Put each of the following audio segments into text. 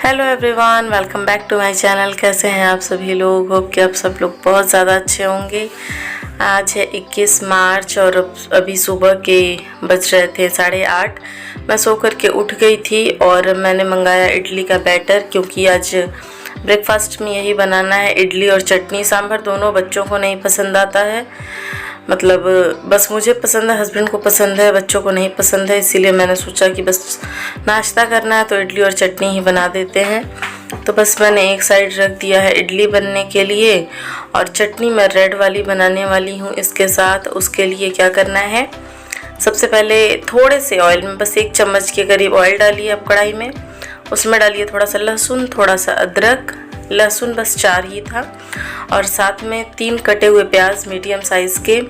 Hello everyone, welcome back to my channel. कैसे हैं आप सभी लोग? होप कि आप सब लोग बहुत ज़्यादा अच्छे होंगे। आज है 21 मार्च और अभी सुबह के बज रहे थे 8:30। मैं सो कर के उठ गई थी और मैंने मंगाया इडली का बैटर, क्योंकि आज ब्रेकफास्ट में यही बनाना है। इडली और चटनी सांभर दोनों बच्चों को नहीं पसंद आता है, मतलब बस मुझे पसंद है, हस्बैंड को पसंद है, बच्चों को नहीं पसंद है। इसीलिए मैंने सोचा कि बस नाश्ता करना है तो इडली और चटनी ही बना देते हैं। तो बस मैंने एक साइड रख दिया है इडली बनने के लिए, और चटनी मैं रेड वाली बनाने वाली हूँ इसके साथ। उसके लिए क्या करना है, सबसे पहले थोड़े से ऑयल में, बस 1 चम्मच के करीब ऑयल डालिए अब कढ़ाई में। उसमें डालिए थोड़ा सा लहसुन, थोड़ा सा अदरक, लहसुन बस 4 ही था, और साथ में 3 कटे हुए प्याज मीडियम साइज़ के।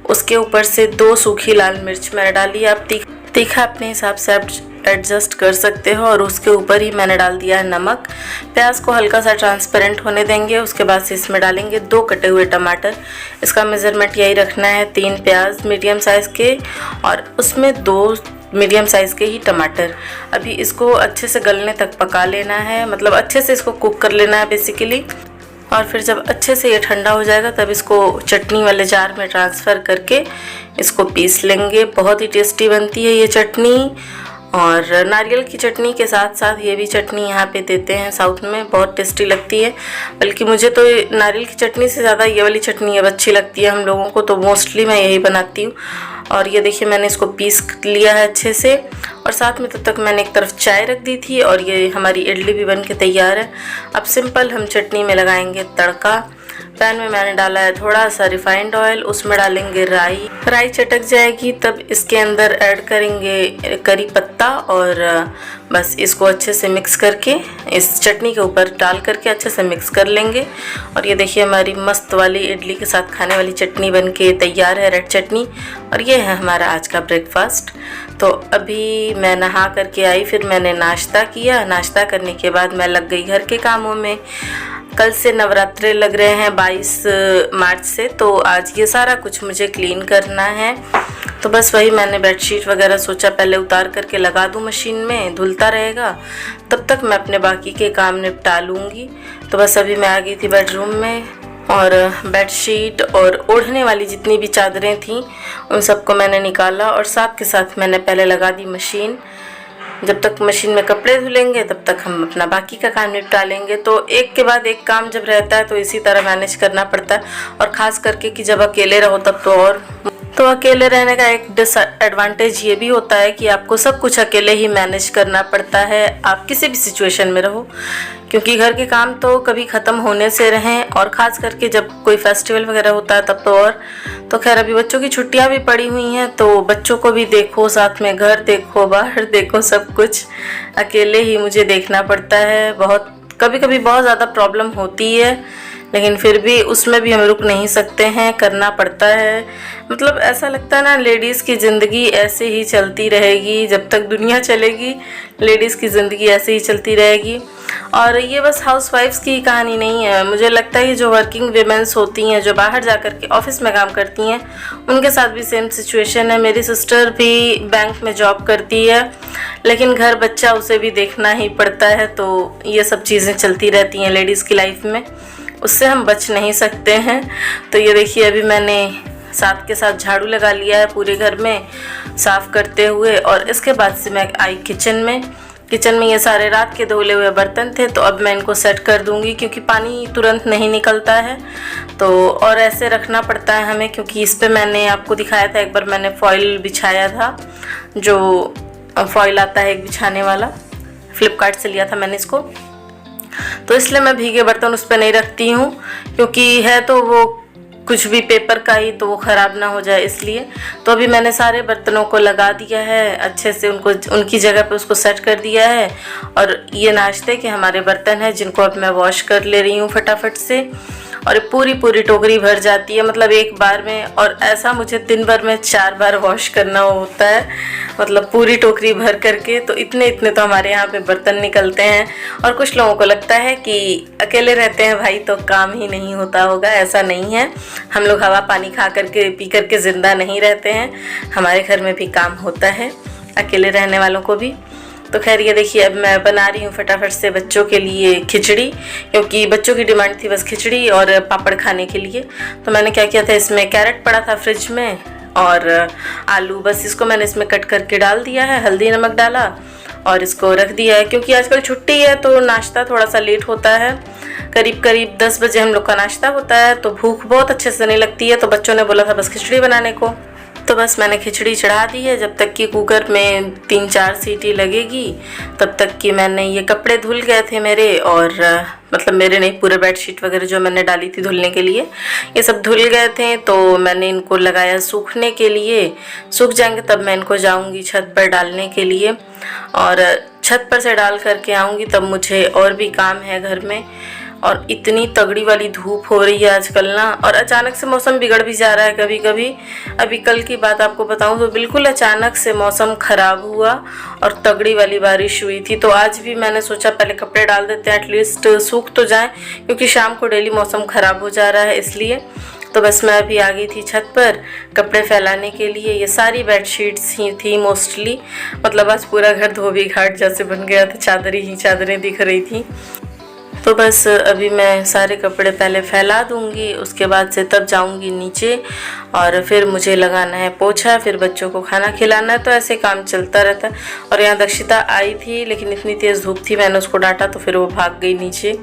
उसके ऊपर से 2 सूखी लाल मिर्च मैंने डाली। आप तीखा अपने हिसाब से आप एडजस्ट कर सकते हो। और उसके ऊपर ही मैंने डाल दिया है नमक। प्याज को हल्का सा ट्रांसपेरेंट होने देंगे। उसके बाद से इसमें डालेंगे 2 कटे हुए टमाटर। इसका मेज़रमेंट यही रखना है, 3 प्याज मीडियम साइज़ के और उसमें 2 मीडियम साइज़ के ही टमाटर। अभी इसको अच्छे से गलने तक पका लेना है, मतलब अच्छे से इसको कुक कर लेना है बेसिकली। और फिर जब अच्छे से ये ठंडा हो जाएगा तब इसको चटनी वाले जार में ट्रांसफ़र करके इसको पीस लेंगे। बहुत ही टेस्टी बनती है ये चटनी। और नारियल की चटनी के साथ साथ ये भी चटनी यहाँ पे देते हैं साउथ में, बहुत टेस्टी लगती है। बल्कि मुझे तो नारियल की चटनी से ज़्यादा ये वाली चटनी अब अच्छी लगती है हम लोगों को, तो मोस्टली मैं यही बनाती हूँ। और ये देखिए मैंने इसको पीस लिया है अच्छे से, और साथ में तब तक मैंने एक तरफ चाय रख दी थी और ये हमारी इडली भी बन के तैयार है। अब सिंपल हम चटनी में लगाएंगे तड़का। पैन में मैंने डाला है थोड़ा सा रिफाइंड ऑयल, उसमें डालेंगे राई चटक जाएगी तब इसके अंदर ऐड करेंगे करी पत्ता, और बस इसको अच्छे से मिक्स करके इस चटनी के ऊपर डाल करके अच्छे से मिक्स कर लेंगे। और ये देखिए हमारी मस्त वाली इडली के साथ खाने वाली चटनी बन के तैयार है, रेड चटनी। और ये है हमारा आज का ब्रेकफास्ट। तो अभी मैं नहा करके आई, फिर मैंने नाश्ता किया। नाश्ता करने के बाद मैं लग गई घर के कामों में। कल से नवरात्रे लग रहे हैं 22 मार्च से, तो आज ये सारा कुछ मुझे क्लीन करना है। तो बस वही मैंने बेडशीट वगैरह सोचा पहले उतार करके लगा दूँ मशीन में, धुलता रहेगा, तब तक मैं अपने बाकी के काम निपटा लूँगी। तो बस अभी मैं आ गई थी बेडरूम में, और बेडशीट और ओढ़ने वाली जितनी भी चादरें थीं उन सबको मैंने निकाला, और साथ के साथ मैंने पहले लगा दी मशीन। जब तक मशीन में कपड़े धुलेंगे तब तक हम अपना बाकी का काम निपटा लेंगे। तो एक के बाद एक काम जब रहता है तो इसी तरह मैनेज करना पड़ता है, और ख़ास करके कि जब अकेले रहो तब तो और। तो अकेले रहने का एक डिसएडवांटेज ये भी होता है कि आपको सब कुछ अकेले ही मैनेज करना पड़ता है, आप किसी भी सिचुएशन में रहो, क्योंकि घर के काम तो कभी ख़त्म होने से रहें, और ख़ास करके जब कोई फेस्टिवल वगैरह होता है तब तो और। तो खैर अभी बच्चों की छुट्टियां भी पड़ी हुई हैं, तो बच्चों को भी देखो, साथ में घर देखो, बाहर देखो, सब कुछ अकेले ही मुझे देखना पड़ता है। बहुत कभी कभी बहुत ज़्यादा प्रॉब्लम होती है, लेकिन फिर भी उसमें भी हम रुक नहीं सकते हैं, करना पड़ता है। मतलब ऐसा लगता है ना, लेडीज़ की ज़िंदगी ऐसे ही चलती रहेगी, जब तक दुनिया चलेगी लेडीज़ की ज़िंदगी ऐसे ही चलती रहेगी। और ये बस हाउसवाइफ्स की कहानी नहीं है, मुझे लगता है कि जो वर्किंग वीमेंस होती हैं, जो बाहर जा कर के ऑफिस में काम करती हैं, उनके साथ भी सेम सिचुएशन है। मेरी सिस्टर भी बैंक में जॉब करती है, लेकिन घर बच्चा उसे भी देखना ही पड़ता है। तो ये सब चीज़ें चलती रहती हैं लेडीज़ की लाइफ में, उससे हम बच नहीं सकते हैं। तो ये देखिए अभी मैंने साथ के साथ झाड़ू लगा लिया है पूरे घर में साफ़ करते हुए, और इसके बाद से मैं आई किचन में ये सारे रात के धुले हुए बर्तन थे, तो अब मैं इनको सेट कर दूंगी, क्योंकि पानी तुरंत नहीं निकलता है तो और ऐसे रखना पड़ता है हमें। क्योंकि इस पे मैंने आपको दिखाया था एक बार, मैंने फॉइल बिछाया था, जो फॉइल आता है एक बिछाने वाला, फ्लिपकार्ट से लिया था मैंने इसको। तो इसलिए मैं भीगे बर्तन उस पर नहीं रखती हूँ, क्योंकि है तो वो कुछ भी पेपर का ही, तो वो ख़राब ना हो जाए इसलिए। तो अभी मैंने सारे बर्तनों को लगा दिया है अच्छे से, उनको उनकी जगह पे उसको सेट कर दिया है। और ये नाश्ते के हमारे बर्तन हैं जिनको अब मैं वॉश कर ले रही हूँ फटाफट से, और पूरी टोकरी भर जाती है, मतलब एक बार में। और ऐसा मुझे दिन भर में 4 बार वॉश करना होता है, मतलब पूरी टोकरी भर करके। तो इतने तो हमारे यहाँ पे बर्तन निकलते हैं। और कुछ लोगों को लगता है कि अकेले रहते हैं भाई तो काम ही नहीं होता होगा, ऐसा नहीं है। हम लोग हवा पानी खा करके पी करके ज़िंदा नहीं रहते हैं, हमारे घर में भी काम होता है, अकेले रहने वालों को भी। तो खैर ये देखिए अब मैं बना रही हूँ फटाफट से बच्चों के लिए खिचड़ी, क्योंकि बच्चों की डिमांड थी बस खिचड़ी और पापड़ खाने के लिए। तो मैंने क्या किया था, इसमें कैरेट पड़ा था फ्रिज में और आलू, बस इसको मैंने इसमें कट करके डाल दिया है, हल्दी नमक डाला और इसको रख दिया है। क्योंकि आजकल छुट्टी है तो नाश्ता थोड़ा सा लेट होता है, करीब करीब 10 बजे हम लोग का नाश्ता होता है, तो भूख बहुत अच्छे से नहीं लगती है। तो बच्चों ने बोला था बस खिचड़ी बनाने को, तो बस मैंने खिचड़ी चढ़ा दी है। जब तक कि कुकर में 3-4 सीटी लगेगी तब तक कि मैंने ये कपड़े धुल गए थे मेरे, और मतलब मेरे नहीं, पूरे बेडशीट वगैरह जो मैंने डाली थी धुलने के लिए ये सब धुल गए थे। तो मैंने इनको लगाया सूखने के लिए, सूख जाएंगे तब मैं इनको जाऊंगी छत पर डालने के लिए, और छत पर से डाल करके आऊँगी तब मुझे और भी काम है घर में। और इतनी तगड़ी वाली धूप हो रही है आजकल ना, और अचानक से मौसम बिगड़ भी जा रहा है कभी कभी। अभी कल की बात आपको बताऊं तो बिल्कुल अचानक से मौसम ख़राब हुआ और तगड़ी वाली बारिश हुई थी। तो आज भी मैंने सोचा पहले कपड़े डाल देते हैं, एटलीस्ट सूख तो जाएं, क्योंकि शाम को डेली मौसम ख़राब हो जा रहा है इसलिए। तो बस मैं अभी आ गई थी छत पर कपड़े फैलाने के लिए। ये सारी बेडशीट्स ही थी मोस्टली, मतलब आज पूरा घर धोबी घाट जैसे बन गया था, चादरें ही चादरें दिख रही थी। तो बस अभी मैं सारे कपड़े पहले फैला दूंगी, उसके बाद से तब जाऊंगी नीचे, और फिर मुझे लगाना है पोछा, फिर बच्चों को खाना खिलाना है। तो ऐसे काम चलता रहता है। और यहाँ दक्षिता आई थी लेकिन इतनी तेज़ धूप थी, मैंने उसको डांटा तो फिर वो भाग गई नीचे।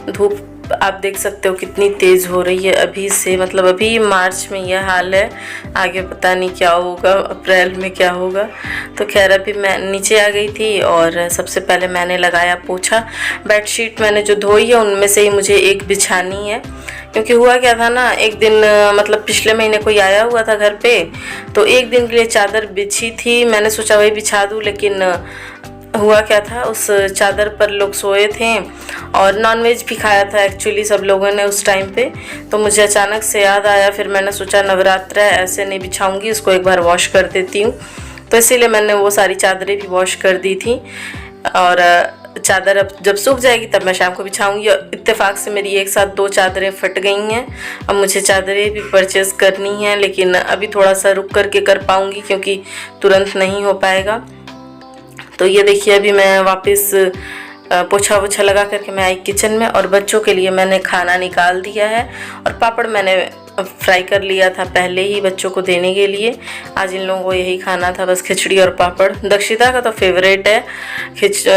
धूप आप देख सकते हो कितनी तेज़ हो रही है अभी से, मतलब अभी मार्च में यह हाल है, आगे पता नहीं क्या होगा, अप्रैल में क्या होगा। तो खैर अभी मैं नीचे आ गई थी और सबसे पहले मैंने लगाया पोछा। बेडशीट मैंने जो धोई है उनमें से ही मुझे एक बिछानी है, क्योंकि हुआ क्या था ना, एक दिन मतलब पिछले महीने कोई आया हुआ था घर पे, तो एक दिन के लिए चादर बिछी थी, मैंने सोचा वही बिछा दूँ, लेकिन हुआ क्या था, उस चादर पर लोग सोए थे और नॉनवेज भी खाया था एक्चुअली सब लोगों ने उस टाइम पे। तो मुझे अचानक से याद आया, फिर मैंने सोचा नवरात्र है, ऐसे नहीं बिछाऊंगी, इसको एक बार वॉश कर देती हूँ। तो इसीलिए मैंने वो सारी चादरें भी वॉश कर दी थी, और चादर अब जब सूख जाएगी तब मैं शाम को बिछाऊंगी। और इत्तेफाक से मेरी एक साथ 2 चादरें फट गई हैं। अब मुझे चादरें भी परचेज़ करनी हैं, लेकिन अभी थोड़ा सा रुक करके कर पाऊँगी क्योंकि तुरंत नहीं हो पाएगा। तो ये देखिए अभी मैं वापस पोछा वोछा लगा करके मैं आई किचन में, और बच्चों के लिए मैंने खाना निकाल दिया है, और पापड़ मैंने फ्राई कर लिया था पहले ही बच्चों को देने के लिए। आज इन लोगों को यही खाना था, बस खिचड़ी और पापड़। दक्षिता का तो फेवरेट है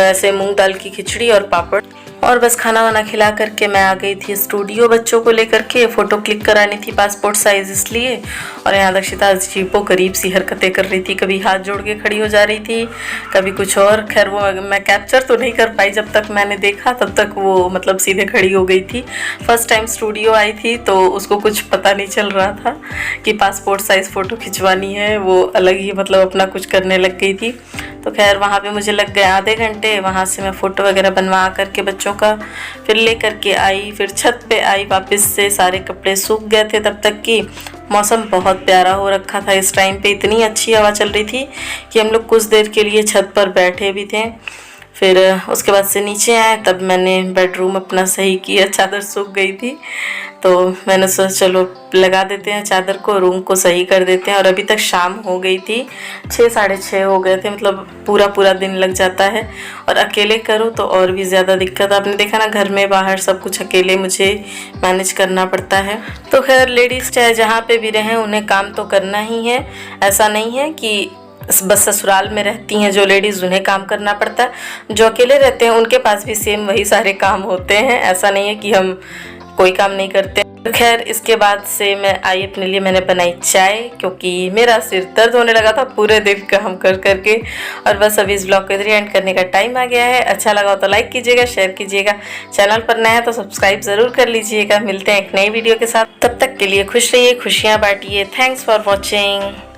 ऐसे मूंग दाल की खिचड़ी और पापड़। और बस खाना वाना खिला करके मैं आ गई थी स्टूडियो बच्चों को लेकर के, फ़ोटो क्लिक करानी थी पासपोर्ट साइज़ इसलिए। और यहाँ दक्षिता अजीबो गरीब सी हरकतें कर रही थी, कभी हाथ जोड़ के खड़ी हो जा रही थी, कभी कुछ और। खैर वो मैं कैप्चर तो नहीं कर पाई, जब तक मैंने देखा तब तक वो मतलब सीधे खड़ी हो गई थी। फर्स्ट टाइम स्टूडियो आई थी तो उसको कुछ पता नहीं चल रहा था कि पासपोर्ट साइज़ फ़ोटो खिंचवानी है, वो अलग ही मतलब अपना कुछ करने लग गई थी। तो खैर वहाँ पे मुझे लग गए आधे घंटे, वहाँ से मैं फ़ोटो वगैरह बनवा करके बच्चों का फिर ले करके आई, फिर छत पे आई वापस से। सारे कपड़े सूख गए थे तब तक कि मौसम बहुत प्यारा हो रखा था इस टाइम पे, इतनी अच्छी हवा चल रही थी कि हम लोग कुछ देर के लिए छत पर बैठे भी थे। फिर उसके बाद से नीचे आए, तब मैंने बेडरूम अपना सही किया, चादर सूख गई थी तो मैंने सोचा चलो लगा देते हैं चादर को, रूम को सही कर देते हैं। और अभी तक शाम हो गई थी, 6 साढ़े 6 हो गए थे, मतलब पूरा दिन लग जाता है। और अकेले करूँ तो और भी ज़्यादा दिक्कत, आपने देखा ना, घर में बाहर सब कुछ अकेले मुझे मैनेज करना पड़ता है। तो खैर लेडीज़ चाहे जहाँ पे भी रहें उन्हें काम तो करना ही है, ऐसा नहीं है कि बस ससुराल में रहती हैं जो लेडीज़ उन्हें काम करना पड़ता है, जो अकेले रहते हैं उनके पास भी सेम वही सारे काम होते हैं, ऐसा नहीं है कि हम कोई काम नहीं करते। खैर इसके बाद से मैं आई अपने लिए, मैंने बनाई चाय, क्योंकि मेरा सिर दर्द होने लगा था पूरे दिन काम कर करके। और बस अभी इस ब्लॉग को इधर एंड करने का टाइम आ गया है। अच्छा लगा हो तो लाइक कीजिएगा, शेयर कीजिएगा, चैनल पर नया है तो सब्सक्राइब ज़रूर कर लीजिएगा। मिलते हैं एक नई वीडियो के साथ, तब तक के लिए खुश रहिए, खुशियाँ बांटिए। Thanks for watching.